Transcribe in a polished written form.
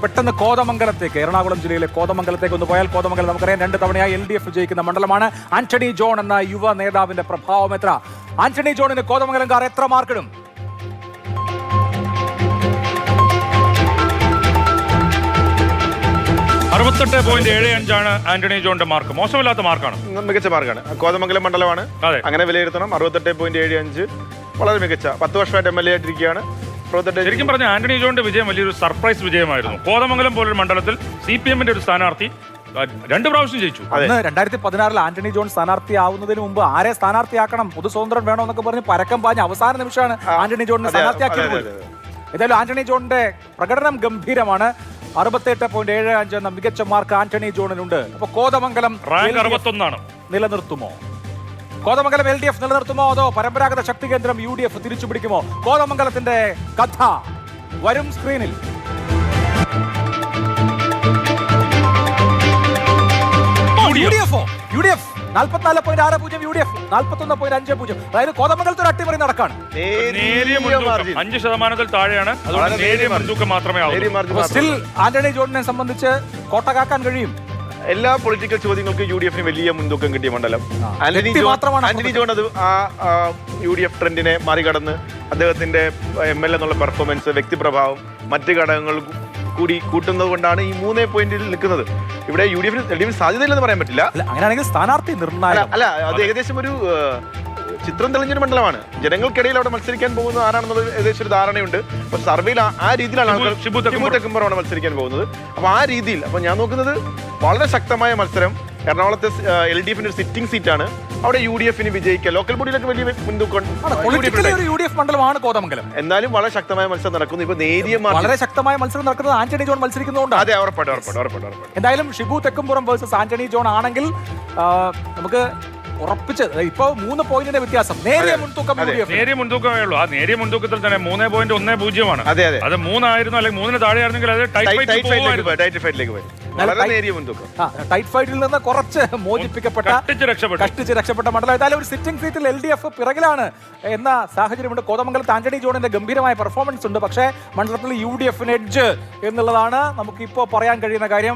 പെട്ടെന്ന് കോതമംഗലത്തേക്ക്, എറണാകുളം ജില്ലയിലെ കോതമംഗലത്തേക്ക് ഒന്ന് പോയാൽ, കോതമംഗലം നമുക്കറിയാം 2 തവണയായി LDF വിജയിക്കുന്ന മണ്ഡലമാണ്. ആന്റണി ജോൺ എന്ന യുവ നേതാവിന്റെ പ്രഭാവം എത്ര? ആന്റണി ജോണിന് കോതമംഗലംകാർ എത്ര മാർക്കിടും? 68.75 ആന്റണി ജോണിന്റെ മാർക്ക്. മോശമില്ലാത്ത മാർക്കാണ്, മികച്ച മാർക്കാണ്. കോതമംഗലം മണ്ഡലമാണ്, അങ്ങനെ വിലയിരുത്തണം. 68.75 വളരെ മികച്ച. 10 വർഷമായിട്ട് MLA ആയിട്ടിരിക്കുകയാണ്. ശരിക്കും പറഞ്ഞ ആന്റണി ജോണിന്റെ വിജയം വലിയൊരു സർപ്രൈസ് വിജയമായിരുന്നു. കോതമംഗലം പോലൊരു മണ്ഡലത്തിൽ CPM-ന്റെ ഒരു സ്ഥാനാർത്ഥി 2 പ്രാവശ്യം ജയിച്ചു. 2016 ആന്റണി ജോൺ സ്ഥാനാർത്ഥിയാവുന്നതിന് മുമ്പ് ആരെ സ്ഥാനാർത്ഥിയാക്കണം, പൊതുസ്വതന്ത്രം വേണോ എന്നൊക്കെ പറഞ്ഞ് പരക്കം പാഞ്ഞ അവസാന നിമിഷമാണ് ആന്റണി ജോണിനെ സ്ഥാനാർത്ഥിയാക്കിയത്. ഏതായാലും ആന്റണി ജോണിന്റെ പ്രകടനം ഗംഭീരമാണ്. 68.75 എന്ന മികച്ച മാർക്ക് ആന്റണി ജോണിനുണ്ട്. അപ്പൊ കോതമംഗലം റാങ്ക് 61 നിലനിർത്തുമോ? കോതമംഗലം LDF നിലനിർത്തുമോ, അതോ പരമ്പരാഗത ശക്തി കേന്ദ്രം UDF തിരിച്ചു പിടിക്കുമോ? കോതമംഗലത്തിന്റെ കഥ വരും സ്ക്രീനിൽ. UDF 44.60, UDF 41.50. അതായത് കോതമംഗലത്ത് ഒരു അട്ടിമറി നടക്കാണ്. 5% താഴെയാണ്. അതുകൊണ്ട് നേരിയ മുൻതൂക്കം മാത്രമേ സ്റ്റിൽ ആന്റണി ജോണിനെ സംബന്ധിച്ച് കോട്ട കാക്കാൻ കഴിയും. എല്ലാ പൊളിറ്റിക്കൽ ചോദ്യങ്ങൾക്കും UDF വലിയ മുൻതൂക്കം കിട്ടിയ മണ്ഡലം. ആന്റണി ജോൺ അത് ആ UDF ട്രെൻഡിനെ മറികടന്ന് അദ്ദേഹത്തിന്റെ MLA എന്നുള്ള പെർഫോമൻസ്, വ്യക്തിപ്രഭാവം, മറ്റ് ഘടകങ്ങൾ കൂടി കൂട്ടുന്നത് കൊണ്ടാണ് ഈ 3 പോയിന്റിൽ നിൽക്കുന്നത്. ഇവിടെ LDF സാധ്യതയില്ലെന്ന് പറയാൻ പറ്റില്ല. അങ്ങനെയാണെങ്കിൽ സ്ഥാനാർത്ഥി നിർണായകം അല്ല, അത് ഏകദേശം ഒരു ചിത്രം തെളിഞ്ഞൊരു മണ്ഡലമാണ്. ജനങ്ങൾക്കിടയിൽ അവിടെ മത്സരിക്കാൻ പോകുന്നത് ആരാണെന്നത് ഏകദേശം ഒരു ധാരണയുണ്ട്. അപ്പൊ സർവേയിൽ ആ രീതിയിലാണ് ഷിബു തെക്കുംപുറമാണ് മത്സരിക്കാൻ പോകുന്നത്. അപ്പൊ ആ രീതിയിൽ ഞാൻ നോക്കുന്നത് വളരെ ശക്തമായ മത്സരം. എറണാകുളത്തെ LDF-ന്റെ ഒരു സിറ്റിംഗ് സീറ്റാണ്. അവിടെ UDF-ന് വിജയിക്കുക. ലോക്കൽ ബോഡിയിലൊക്കെ വലിയ മുൻതൂക്കം. UDF മണ്ഡലമാണ് കോതമംഗലം. എന്നാലും വളരെ ശക്തമായ മത്സരം നടക്കുന്നു. ഇപ്പൊ നേരിയ വളരെ ശക്തമായ മത്സരം നടക്കുന്നത് ആന്റണി ജോൺ മത്സരിക്കുന്നതുകൊണ്ട്. അതെ, ഉറപ്പായിട്ടും. എന്തായാലും ഷിബു തെക്കുംപുറം വേഴ്സസ് ആന്റണി ജോൺ ആണെങ്കിൽ നമുക്ക് ഉറപ്പിച്ച് ഇപ്പൊ 3 പോയിന്റിന്റെ വ്യത്യാസം. നേരിയ മുൻതൂക്കമേ ഉള്ളൂ. ആ നേരിയ മുൻതൂക്കത്തിൽ തന്നെ 3.10 അത് 3 ആയിരുന്നു, അല്ലെങ്കിൽ 3-ന് താഴെയായിരുന്നെങ്കിൽ അത് ടൈറ്റ് ഫൈറ്റിലേക്ക് വരും. ടൈറ്റ് ഫൈറ്റിൽ നിന്ന് കുറച്ച് മോചിപ്പിക്കപ്പെട്ട, കഷ്ടിച്ച് രക്ഷപ്പെട്ട മണ്ഡലം. ഏതായാലും ഒരു സിറ്റിംഗ് സീറ്റിൽ LDF പിറകിലാണ് എന്ന സാഹചര്യമുണ്ട്. കോതമംഗലത്ത് ആന്റണി ജോണിന്റെ ഗംഭീരമായ പെർഫോമൻസ് ഉണ്ട്. പക്ഷേ മണ്ഡലത്തിൽ UDF-ന് എഡ്ജ് എന്നുള്ളതാണ് നമുക്ക് ഇപ്പോൾ പറയാൻ കഴിയുന്ന കാര്യം.